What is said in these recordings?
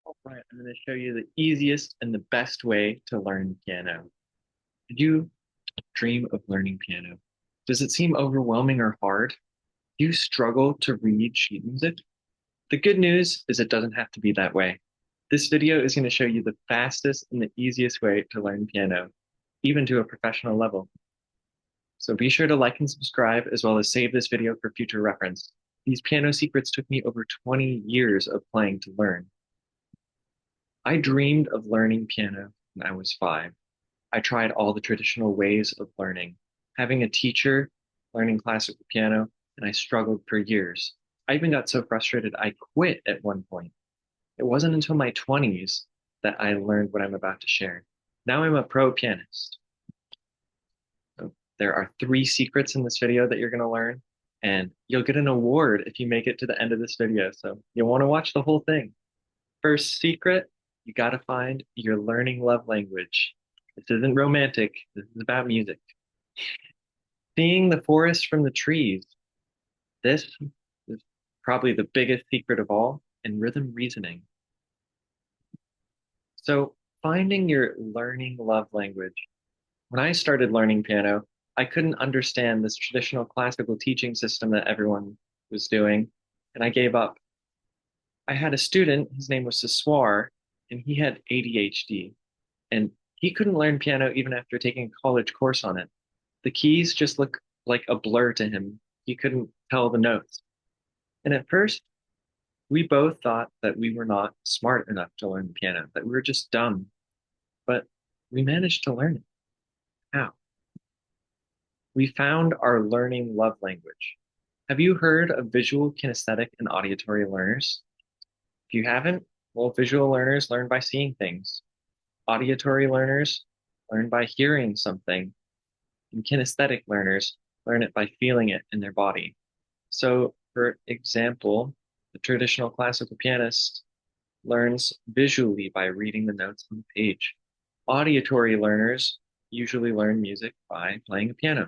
All right, I'm going to show you the easiest and the best way to learn piano. Did you dream of learning piano? Does it seem overwhelming or hard? Do you struggle to read sheet music? The good news is it doesn't have to be that way. This video is going to show you the fastest and the easiest way to learn piano, even to a professional level. So be sure to like and subscribe, as well as save this video for future reference. These piano secrets took me over 20 years of playing to learn. I dreamed of learning piano when I was 5. I tried all the traditional ways of learning, having a teacher, learning classical piano, and I struggled for years. I even got so frustrated I quit at one point. It wasn't until my 20s that I learned what I'm about to share. Now I'm a pro pianist. So there are 3 secrets in this video that you're going to learn, and you'll get an award if you make it to the end of this video. So you'll want to watch the whole thing. First secret, you got to find your learning love language. This isn't romantic. This is about music. Seeing the forest from the trees. This is probably the biggest secret of all, and rhythm reasoning. So finding your learning love language. When I started learning piano, I couldn't understand this traditional classical teaching system that everyone was doing, and I gave up. I had a student, his name was Siswar, and he had ADHD, and he couldn't learn piano even after taking a college course on it. The keys just looked like a blur to him. He couldn't tell the notes. And at first, we both thought that we were not smart enough to learn the piano, that we were just dumb. But we managed to learn it. How? We found our learning love language. Have you heard of visual, kinesthetic, and auditory learners? If you haven't, well, visual learners learn by seeing things. Auditory learners learn by hearing something, and kinesthetic learners learn it by feeling it in their body. So, for example, the traditional classical pianist learns visually by reading the notes on the page. Auditory learners usually learn music by playing a piano.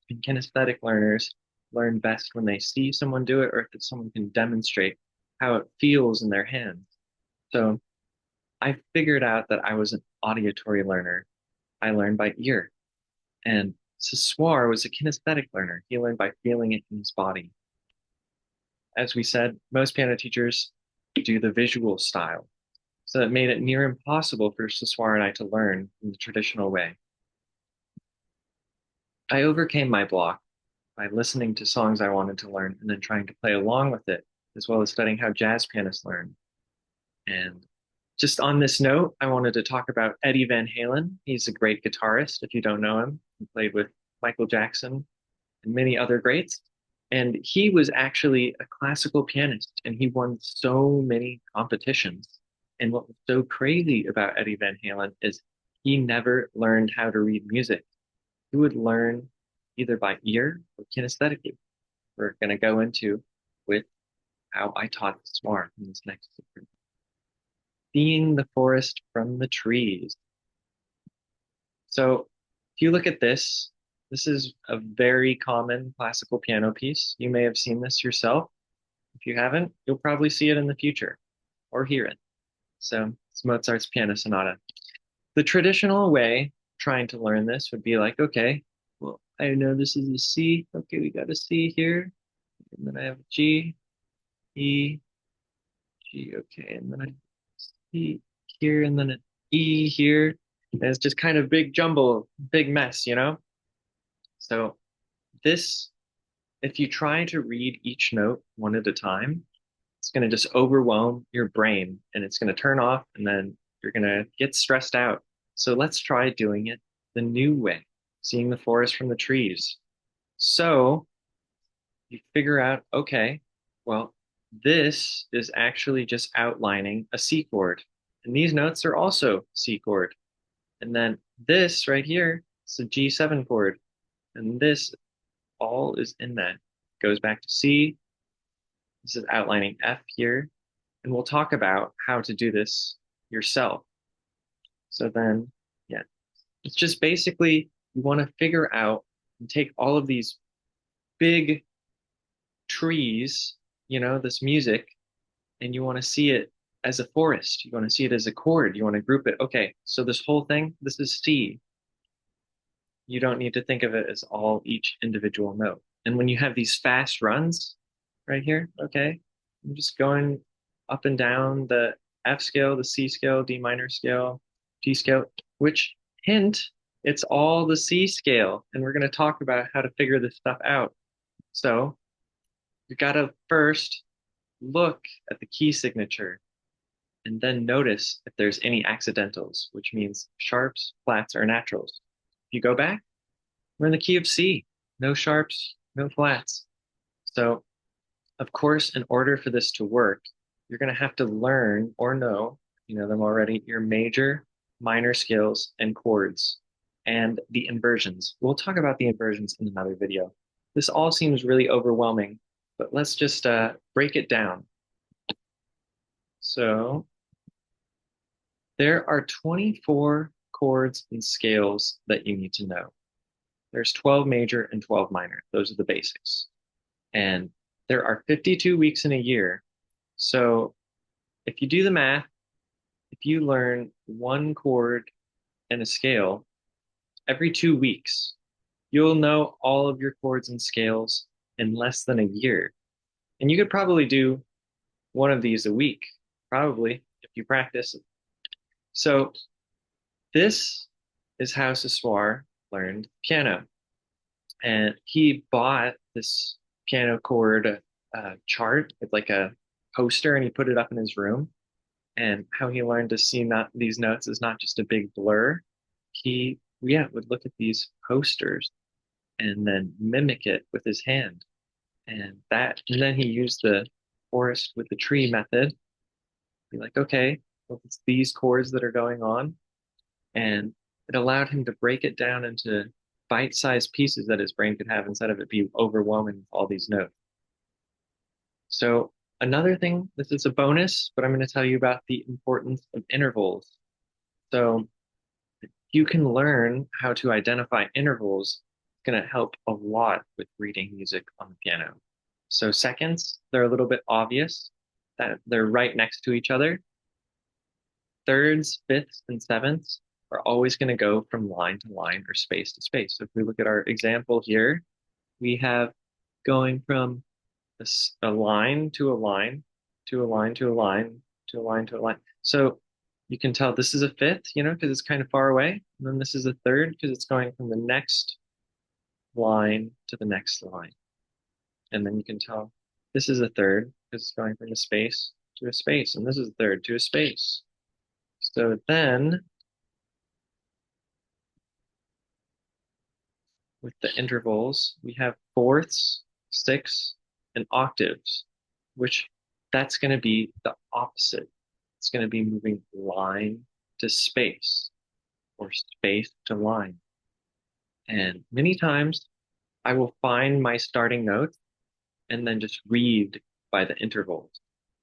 And kinesthetic learners learn best when they see someone do it or if someone can demonstrate how it feels in their hands. So I figured out that I was an auditory learner. I learned by ear. And Siswar was a kinesthetic learner. He learned by feeling it in his body. As we said, most piano teachers do the visual style. So it made it near impossible for Siswar and I to learn in the traditional way. I overcame my block by listening to songs I wanted to learn and then trying to play along with it, as well as studying how jazz pianists learn. And just on this note, I wanted to talk about Eddie Van Halen. He's a great guitarist, if you don't know him. He played with Michael Jackson and many other greats. And he was actually a classical pianist, and he won so many competitions. And what was so crazy about Eddie Van Halen is he never learned how to read music. He would learn either by ear or kinesthetically. We're going to go into with how I taught Smart in this next secret. Seeing the forest from the trees. So if you look at this, this is a very common classical piano piece. You may have seen this yourself. If you haven't, you'll probably see it in the future or hear it. So it's Mozart's Piano Sonata. The traditional way trying to learn this would be like, okay, well, I know this is a C. Okay, we got a C here. And then I have a G, E, G, okay, and then I C here, and then an E here. And it's just kind of big jumble, big mess, you know? So this, if you try to read each note one at a time, it's going to just overwhelm your brain and it's going to turn off and then you're going to get stressed out. So let's try doing it the new way, seeing the forest from the trees. So you figure out, okay, well, this is actually just outlining a C chord. And these notes are also C chord. And then this right here is a G7 chord. And this all is in that. Goes back to C. This is outlining F here. And we'll talk about how to do this yourself. So then, yeah, it's just basically you want to figure out and take all of these big trees, you know, this music, and you want to see it as a forest. You want to see it as a chord. You want to group it. Okay, so this whole thing, this is C. You don't need to think of it as all each individual note. And when you have these fast runs right here, okay, I'm just going up and down the F scale, the C scale, D minor scale, G scale, which hint, it's all the C scale. And we're going to talk about how to figure this stuff out. So you got to first look at the key signature and then notice if there's any accidentals, which means sharps, flats, or naturals. If you go back, we're in the key of C. No sharps, no flats. So, of course, in order for this to work, you're going to have to learn or know, you know them already, your major, minor scales and chords and the inversions. We'll talk about the inversions in another video. This all seems really overwhelming, but let's just break it down. So, there are 24 chords and scales that you need to know. There's 12 major and 12 minor. Those are the basics. And there are 52 weeks in a year. So if you do the math, if you learn one chord and a scale every 2 weeks, you'll know all of your chords and scales in less than a year. And you could probably do one of these a week, probably, if you practice. So this is how Siswar learned piano. And he bought this piano chord chart with like a poster and he put it up in his room. And how he learned to see not these notes is not just a big blur. He, yeah, would look at these posters and then mimic it with his hand. And then he used the forest with the tree method. Be like, okay, well, it's these chords that are going on. And it allowed him to break it down into bite-sized pieces that his brain could have instead of it be overwhelming with all these notes. So another thing, this is a bonus, but I'm going to tell you about the importance of intervals. So you can learn how to identify intervals. It's going to help a lot with reading music on the piano. So seconds, they're a little bit obvious that they're right next to each other. Thirds, fifths, and sevenths are always going to go from line to line or space to space. So if we look at our example here, we have going from a line to a line to a line to a line to a line to a line. So you can tell this is a fifth, you know, because it's kind of far away. And then this is a third because it's going from the next line to the next line. And then you can tell this is a third because it's going from a space to a space. And this is a third to a space. So then with the intervals, we have fourths, sixths, and octaves, which that's going to be the opposite. It's going to be moving line to space or space to line. And many times I will find my starting notes and then just read by the intervals.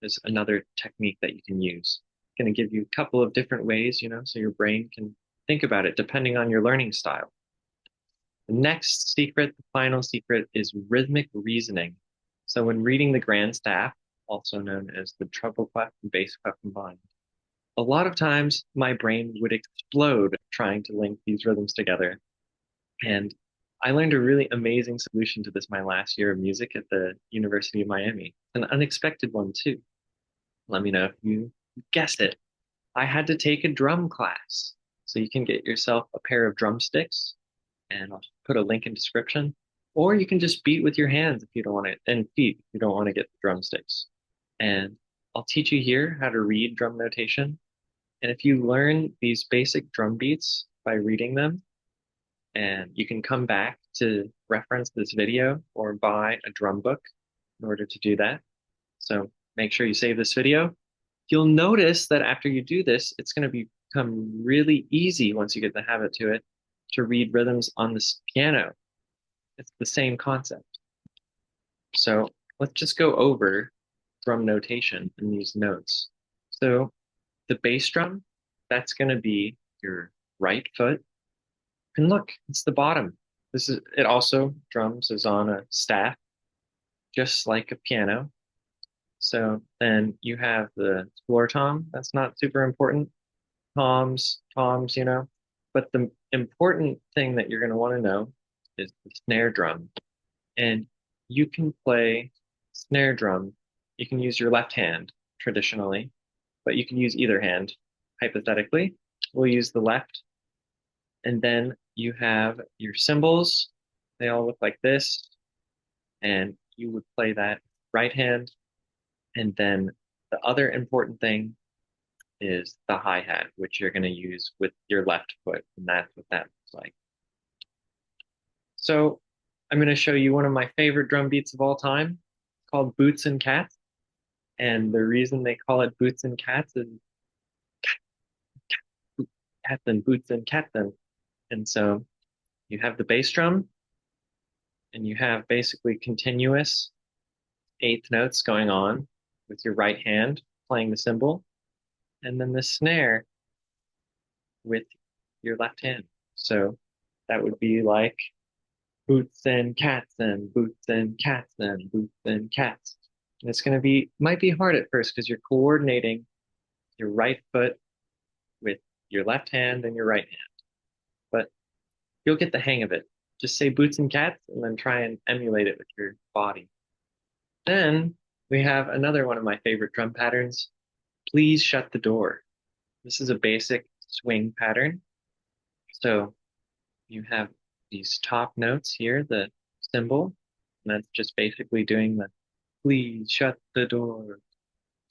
There's another technique that you can use. It's going to give you a couple of different ways, you know, so your brain can think about it depending on your learning style. The next secret, the final secret, is rhythmic reasoning. So when reading the grand staff, also known as the treble clef and bass clef combined, a lot of times my brain would explode trying to link these rhythms together. And I learned a really amazing solution to this my last year of music at the University of Miami. An unexpected one too. Let me know if you guessed it. I had to take a drum class. So you can get yourself a pair of drumsticks, and I'll put a link in description. Or you can just beat with your hands if you don't want to, and feet if you don't want to get the drumsticks. And I'll teach you here how to read drum notation. And if you learn these basic drum beats by reading them, and you can come back to reference this video or buy a drum book in order to do that. So make sure you save this video. You'll notice that after you do this, it's going to become really easy once you get the habit to it to read rhythms on this piano. It's the same concept. So let's just go over drum notation in these notes. So the bass drum, that's going to be your right foot. And look, it's the bottom. It also drums is on a staff, just like a piano. So then you have the floor tom. That's not super important. Toms, But the important thing that you're going to want to know is the snare drum. And you can play snare drum. You can use your left hand traditionally, but you can use either hand hypothetically. We'll use the left. And then you have your cymbals. They all look like this. And you would play that right hand. And then the other important thing is the hi-hat, which you're going to use with your left foot. And that's what that looks like. So I'm going to show you one of my favorite drum beats of all time called Boots and Cats. And the reason they call it Boots and Cats is cats and boots and cats and so you have the bass drum and you have basically continuous eighth notes going on with your right hand playing the cymbal, and then the snare with your left hand. So that would be like boots and cats and boots and cats and boots and cats. And it's going to be, might be hard at first because you're coordinating your right foot with your left hand and your right hand, but you'll get the hang of it. Just say boots and cats and then try and emulate it with your body. Then we have another one of my favorite drum patterns. Please shut the door. This is a basic swing pattern. So you have these top notes here, the cymbal, and that's just basically doing the please shut the door,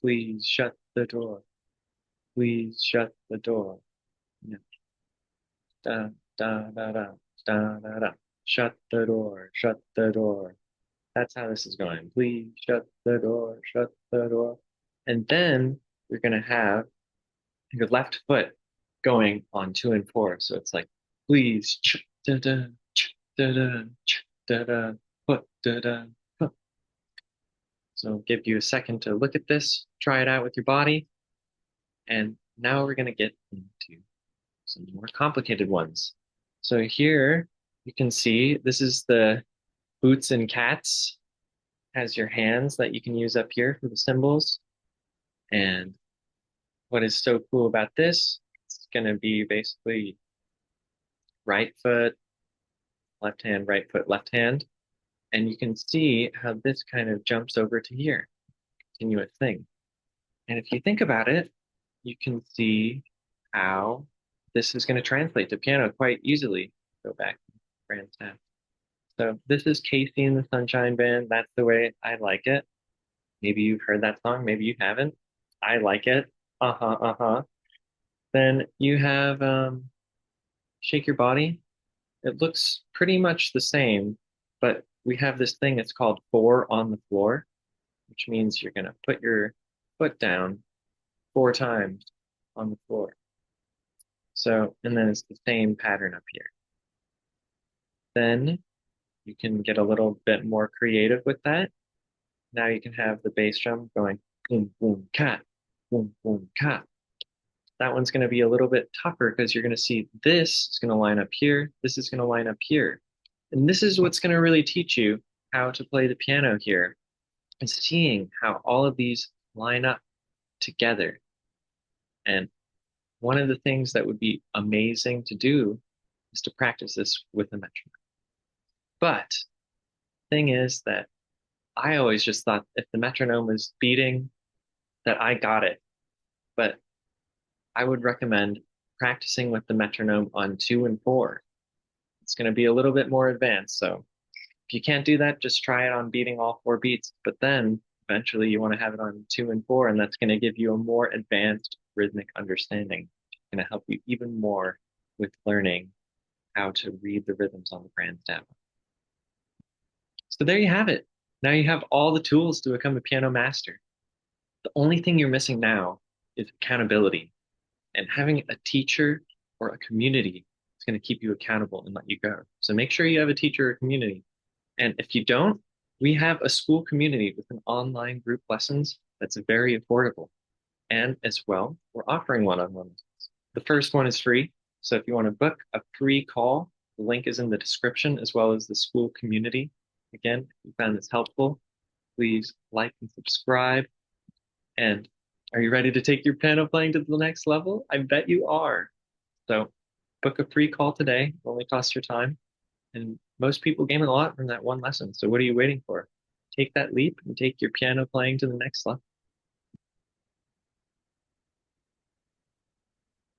please shut the door, please shut the door. Yeah. Da, da, da, da, da, da, da. Shut the door, shut the door. That's how this is going. Please shut the door, shut the door. And then you're going to have your left foot going on 2 and 4. So it's like, please, da da, da da, da da, foot, da da, foot. So I'll give you a second to look at this, try it out with your body. And now we're going to get into some more complicated ones. So here you can see this is the boots and cats. Has your hands that you can use up here for the cymbals. And what is so cool about this, it's going to be basically right foot, left hand, right foot, left hand. And you can see how this kind of jumps over to here, continuous thing. And if you think about it, you can see how this is going to translate to piano quite easily. Go back to Brand Staff. So this is Casey and the Sunshine Band. That's the way I like it. Maybe you've heard that song, maybe you haven't. I like it. Uh-huh, uh-huh. Then you have Shake Your Body. It looks pretty much the same, but we have this thing that's called 4 on the floor, which means you're going to put your foot down 4 times on the floor. So, and then it's the same pattern up here. Then you can get a little bit more creative with that. Now you can have the bass drum going boom, boom, cat, boom, boom, cat. That one's going to be a little bit tougher because you're going to see this is going to line up here. This is going to line up here. And this is what's going to really teach you how to play the piano here, is seeing how all of these line up together. And one of the things that would be amazing to do is to practice this with a metronome. But the thing is that I always just thought if the metronome was beating, that I got it. But I would recommend practicing with the metronome on 2 and 4. It's going to be a little bit more advanced. So if you can't do that, just try it on beating all 4 beats. But then eventually you want to have it on 2 and 4, and that's going to give you a more advanced rhythmic understanding. It's going to help you even more with learning how to read the rhythms on the Brand Staff. So there you have it. Now you have all the tools to become a piano master. The only thing you're missing now is accountability. And having a teacher or a community is going to keep you accountable and let you go. So make sure you have a teacher or community. And if you don't, we have a school community with an online group lessons that's very affordable. And as well, we're offering one-on-one lessons. The first one is free. So if you want to book a free call, the link is in the description as well as the school community. Again, if you found this helpful, please like and subscribe. And are you ready to take your piano playing to the next level? I bet you are. So book a free call today. It only costs your time. And most people gain a lot from that one lesson. So what are you waiting for? Take that leap and take your piano playing to the next level.